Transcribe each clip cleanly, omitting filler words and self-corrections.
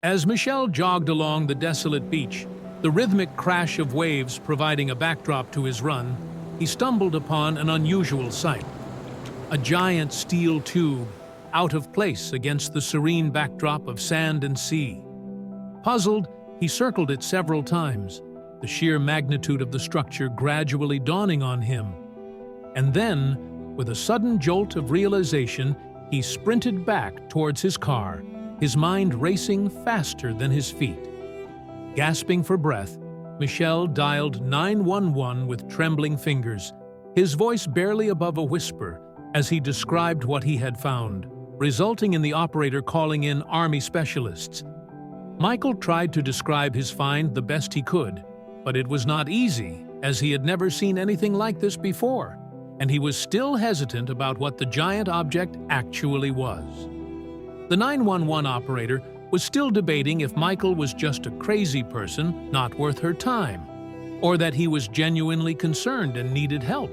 As Michel jogged along the desolate beach, the rhythmic crash of waves providing a backdrop to his run, he stumbled upon an unusual sight. A giant steel tube, out of place against the serene backdrop of sand and sea. Puzzled, he circled it several times, the sheer magnitude of the structure gradually dawning on him. And then, with a sudden jolt of realization, he sprinted back towards his car, his mind racing faster than his feet. Gasping for breath, Michel dialed 911 with trembling fingers, his voice barely above a whisper as he described what he had found, resulting in the operator calling in army specialists. Michael tried to describe his find the best he could, but it was not easy, as he had never seen anything like this before, and he was still hesitant about what the giant object actually was. The 911 operator was still debating if Michael was just a crazy person not worth her time, or that he was genuinely concerned and needed help.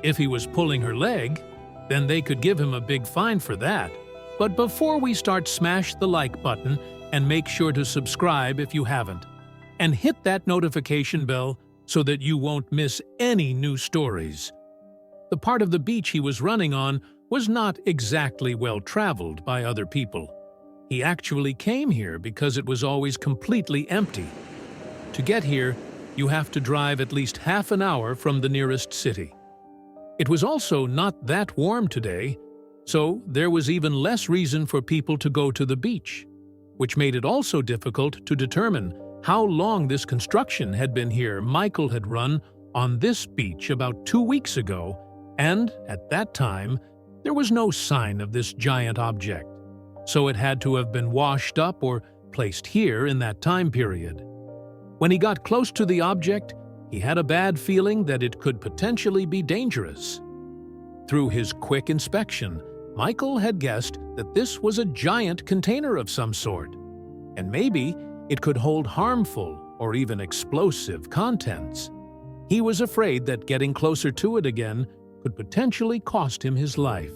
If he was pulling her leg, then they could give him a big fine for that. But before we start, smash the like button and make sure to subscribe if you haven't. And hit that notification bell so that you won't miss any new stories. The part of the beach he was running on was not exactly well-traveled by other people. He actually came here because it was always completely empty. To get here, you have to drive at least half an hour from the nearest city. It was also not that warm today, so there was even less reason for people to go to the beach, which made it also difficult to determine how long this construction had been here. Michael had run on this beach about 2 weeks ago, and at that time, there was no sign of this giant object, so it had to have been washed up or placed here in that time period. When he got close to the object, he had a bad feeling that it could potentially be dangerous. Through his quick inspection, Michael had guessed that this was a giant container of some sort, and maybe it could hold harmful or even explosive contents. He was afraid that getting closer to it again could potentially cost him his life.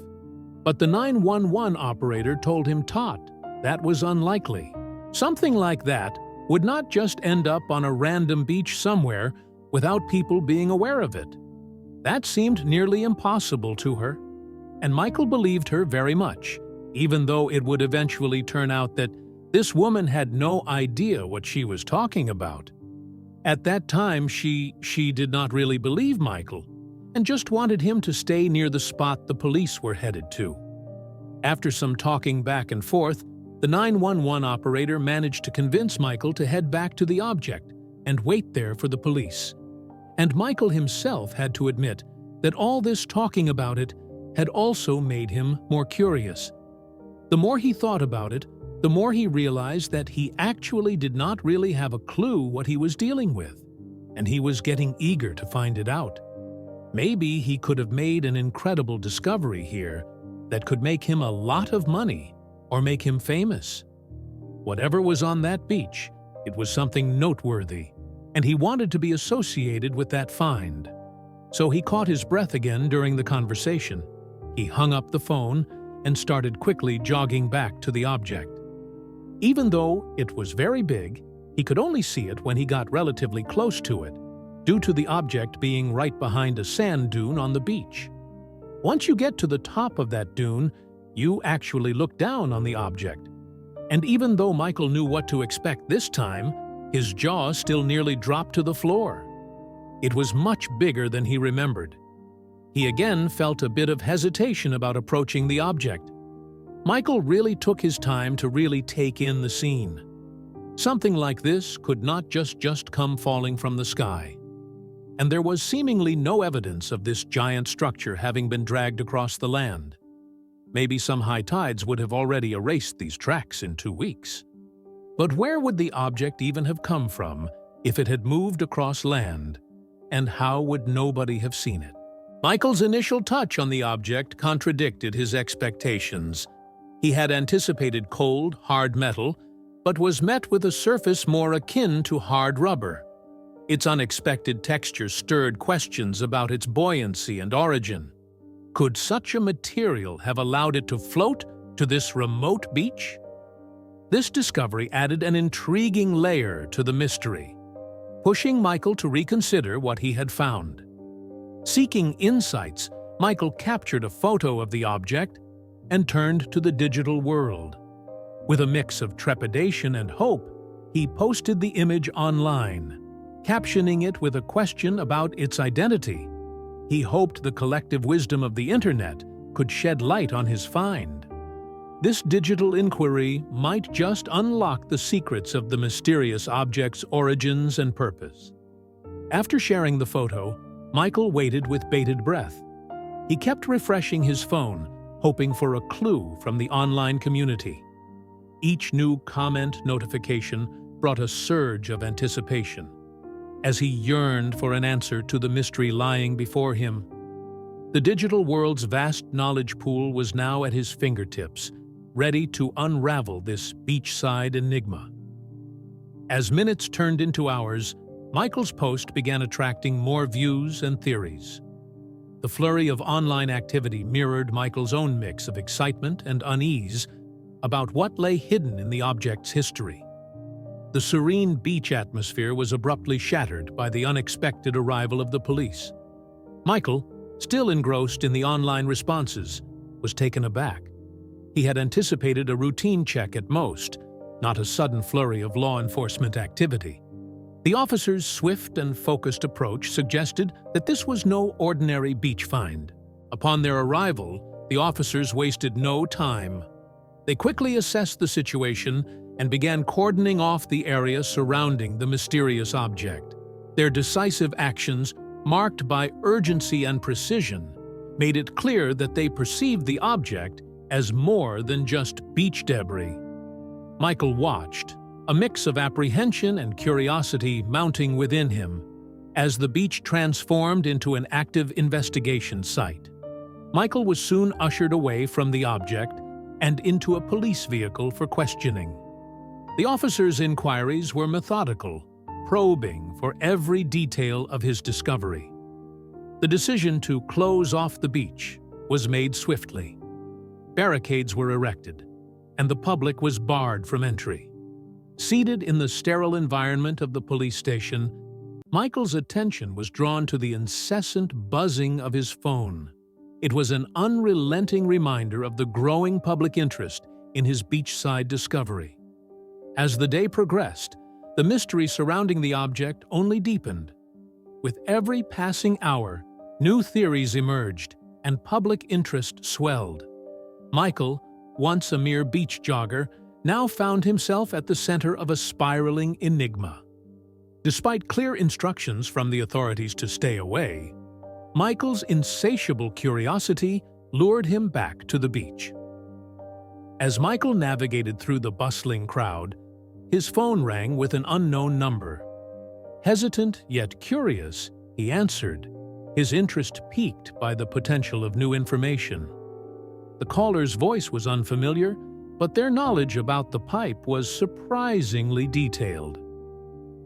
But the 911 operator told him that was unlikely. Something like that would not just end up on a random beach somewhere without people being aware of it. That seemed nearly impossible to her, and Michael believed her very much, even though it would eventually turn out that this woman had no idea what she was talking about. At that time, she did not really believe Michael, and just wanted him to stay near the spot the police were headed to. After some talking back and forth, the 911 operator managed to convince Michael to head back to the object and wait there for the police. And Michael himself had to admit that all this talking about it had also made him more curious. The more he thought about it, the more he realized that he actually did not really have a clue what he was dealing with, and he was getting eager to find it out. Maybe he could have made an incredible discovery here that could make him a lot of money or make him famous. Whatever was on that beach, it was something noteworthy, and he wanted to be associated with that find. So he caught his breath again during the conversation. He hung up the phone and started quickly jogging back to the object. Even though it was very big, he could only see it when he got relatively close to it, due to the object being right behind a sand dune on the beach. Once you get to the top of that dune, you actually look down on the object. And even though Michael knew what to expect this time, his jaw still nearly dropped to the floor. It was much bigger than he remembered. He again felt a bit of hesitation about approaching the object. Michael really took his time to really take in the scene. Something like this could not just come falling from the sky. And there was seemingly no evidence of this giant structure having been dragged across the land. Maybe some high tides would have already erased these tracks in 2 weeks. But where would the object even have come from if it had moved across land? And how would nobody have seen it? Michael's initial touch on the object contradicted his expectations. He had anticipated cold, hard metal, but was met with a surface more akin to hard rubber. Its unexpected texture stirred questions about its buoyancy and origin. Could such a material have allowed it to float to this remote beach? This discovery added an intriguing layer to the mystery, pushing Michael to reconsider what he had found. Seeking insights, Michael captured a photo of the object and turned to the digital world. With a mix of trepidation and hope, he posted the image online, captioning it with a question about its identity. He hoped the collective wisdom of the internet could shed light on his find. This digital inquiry might just unlock the secrets of the mysterious object's origins and purpose. After sharing the photo, Michael waited with bated breath. He kept refreshing his phone, hoping for a clue from the online community. Each new comment notification brought a surge of anticipation, as he yearned for an answer to the mystery lying before him. The digital world's vast knowledge pool was now at his fingertips, ready to unravel this beachside enigma. As minutes turned into hours, Michael's post began attracting more views and theories. The flurry of online activity mirrored Michael's own mix of excitement and unease about what lay hidden in the object's history. The serene beach atmosphere was abruptly shattered by the unexpected arrival of the police. Michael, still engrossed in the online responses, was taken aback. He had anticipated a routine check at most, not a sudden flurry of law enforcement activity. The officers' swift and focused approach suggested that this was no ordinary beach find. Upon their arrival, the officers wasted no time. They quickly assessed the situation and began cordoning off the area surrounding the mysterious object. Their decisive actions, marked by urgency and precision, made it clear that they perceived the object as more than just beach debris. Michael watched, a mix of apprehension and curiosity mounting within him, as the beach transformed into an active investigation site. Michael was soon ushered away from the object and into a police vehicle for questioning. The officers' inquiries were methodical, probing for every detail of his discovery. The decision to close off the beach was made swiftly. Barricades were erected, and the public was barred from entry. Seated in the sterile environment of the police station, Michael's attention was drawn to the incessant buzzing of his phone. It was an unrelenting reminder of the growing public interest in his beachside discovery. As the day progressed, the mystery surrounding the object only deepened. With every passing hour, new theories emerged, and public interest swelled. Michael, once a mere beach jogger, now found himself at the center of a spiraling enigma. Despite clear instructions from the authorities to stay away, Michael's insatiable curiosity lured him back to the beach. As Michael navigated through the bustling crowd, his phone rang with an unknown number. Hesitant yet curious, he answered, his interest piqued by the potential of new information. The caller's voice was unfamiliar, but their knowledge about the pipe was surprisingly detailed.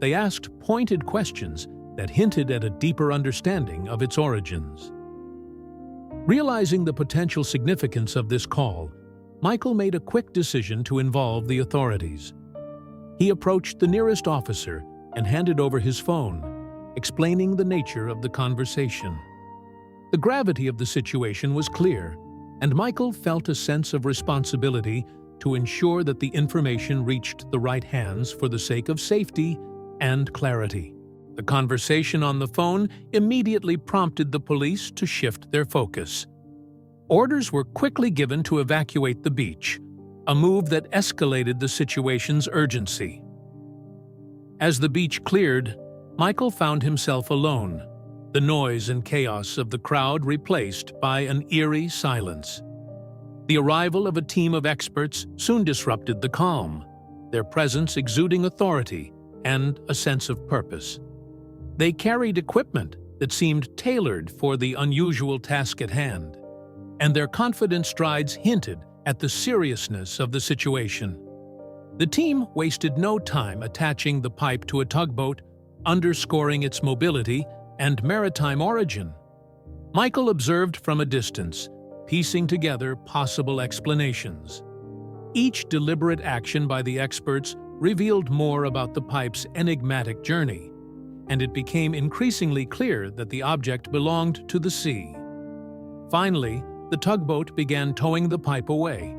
They asked pointed questions that hinted at a deeper understanding of its origins. Realizing the potential significance of this call, Michael made a quick decision to involve the authorities. He approached the nearest officer and handed over his phone, explaining the nature of the conversation. The gravity of the situation was clear, and Michael felt a sense of responsibility to ensure that the information reached the right hands for the sake of safety and clarity. The conversation on the phone immediately prompted the police to shift their focus. Orders were quickly given to evacuate the beach, a move that escalated the situation's urgency. As the beach cleared, Michael found himself alone, the noise and chaos of the crowd replaced by an eerie silence. The arrival of a team of experts soon disrupted the calm, their presence exuding authority and a sense of purpose. They carried equipment that seemed tailored for the unusual task at hand, and their confident strides hinted at the seriousness of the situation. The team wasted no time attaching the pipe to a tugboat, underscoring its mobility and maritime origin. Michael observed from a distance, piecing together possible explanations. Each deliberate action by the experts revealed more about the pipe's enigmatic journey, and it became increasingly clear that the object belonged to the sea. Finally, the tugboat began towing the pipe away,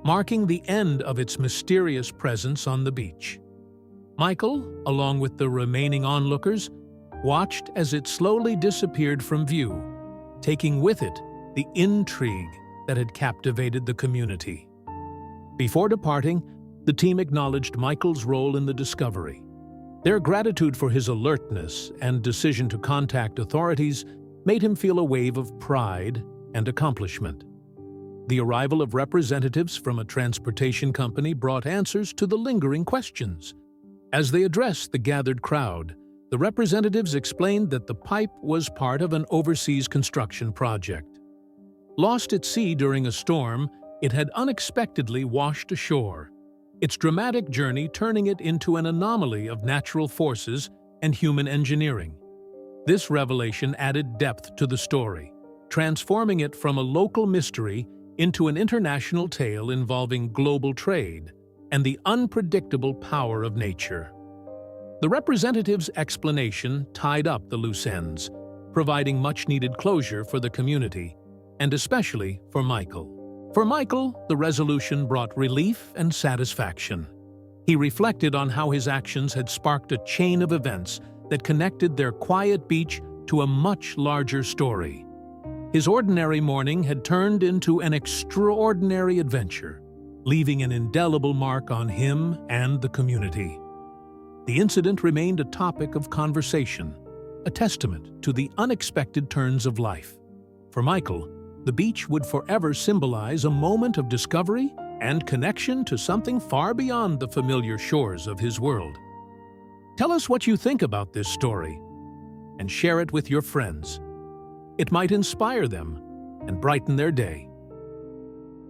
marking the end of its mysterious presence on the beach. Michael, along with the remaining onlookers, watched as it slowly disappeared from view, taking with it the intrigue that had captivated the community. Before departing, the team acknowledged Michael's role in the discovery. Their gratitude for his alertness and decision to contact authorities made him feel a wave of pride and accomplishment. The arrival of representatives from a transportation company brought answers to the lingering questions. As they addressed the gathered crowd, the representatives explained that the pipe was part of an overseas construction project. Lost at sea during a storm, it had unexpectedly washed ashore, its dramatic journey turning it into an anomaly of natural forces and human engineering. This revelation added depth to the story, transforming it from a local mystery into an international tale involving global trade and the unpredictable power of nature. The representative's explanation tied up the loose ends, providing much-needed closure for the community, and especially for Michael. For Michael, the resolution brought relief and satisfaction. He reflected on how his actions had sparked a chain of events that connected their quiet beach to a much larger story. His ordinary morning had turned into an extraordinary adventure, leaving an indelible mark on him and the community. The incident remained a topic of conversation, a testament to the unexpected turns of life. For Michael, the beach would forever symbolize a moment of discovery and connection to something far beyond the familiar shores of his world. Tell us what you think about this story, and share it with your friends. It might inspire them and brighten their day.